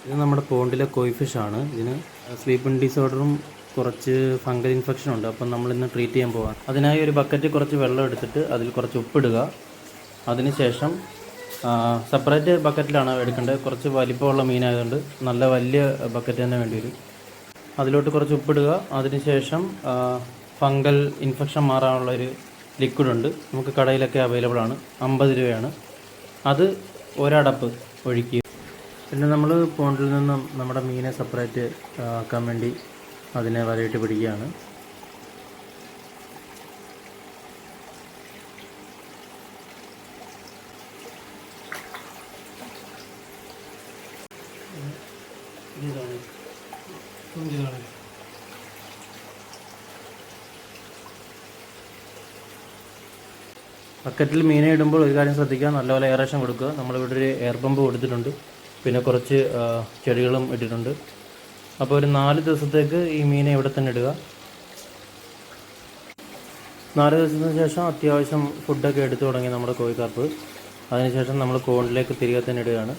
ഇത് നമ്മുടെ പോണ്ടിലെ കോയി ഫിഷാണ്. ഇതിന് സ്ലീപ്പിംഗ് ഡിസോർഡറും കുറച്ച് ഫംഗൽ ഇൻഫെക്ഷനും ഉണ്ട്. അപ്പം നമ്മളിന്ന് ട്രീറ്റ് ചെയ്യാൻ പോവാണ്. അതിനായി ഒരു ബക്കറ്റ് കുറച്ച് വെള്ളം എടുത്തിട്ട് അതിൽ കുറച്ച് ഉപ്പിടുക. അതിനുശേഷം സെപ്പറേറ്റ് ബക്കറ്റിലാണ് എടുക്കേണ്ടത്. കുറച്ച് വലിപ്പമുള്ള മീനായതുകൊണ്ട് നല്ല വലിയ ബക്കറ്റ് തന്നെ വേണ്ടി വരും. അതിലോട്ട് കുറച്ച് ഉപ്പിടുക. അതിനുശേഷം ഫംഗൽ ഇൻഫെക്ഷൻ മാറാനുള്ളൊരു ലിക്വിഡുണ്ട്, നമുക്ക് കടയിലൊക്കെ അവൈലബിൾ ആണ്, 50 രൂപയാണ്. അത് ഒരടപ്പ് ഒഴിക്കുക. പിന്നെ നമ്മൾ പോണ്ടിൽ നിന്നും നമ്മുടെ മീനെ സെപ്പറേറ്റ് ആക്കാൻ വേണ്ടി അതിനെ വലയിട്ട് പിടിക്കുകയാണ്. ബക്കറ്റിൽ മീനെ ഇടുമ്പോൾ ഒരു കാര്യം ശ്രദ്ധിക്കുക, നല്ലപോലെ എയറേഷൻ കൊടുക്കുക. നമ്മളിവിടെ ഒരു എയർ പമ്പ് കൊടുത്തിട്ടുണ്ട്, പിന്നെ കുറച്ച് ചെടികളും ഇട്ടിട്ടുണ്ട്. അപ്പോൾ ഒരു 4 ദിവസത്തേക്ക് ഈ മീനെ ഇവിടെ തന്നെ ഇടുക. 4 ദിവസത്തിന് ശേഷം അത്യാവശ്യം ഫുഡൊക്കെ എടുത്തു തുടങ്ങി നമ്മുടെ കോഴിക്കാർപ്പ്. അതിനുശേഷം നമ്മൾ കോണിലേക്ക് തിരികെ തന്നെ ഇടുകയാണ്.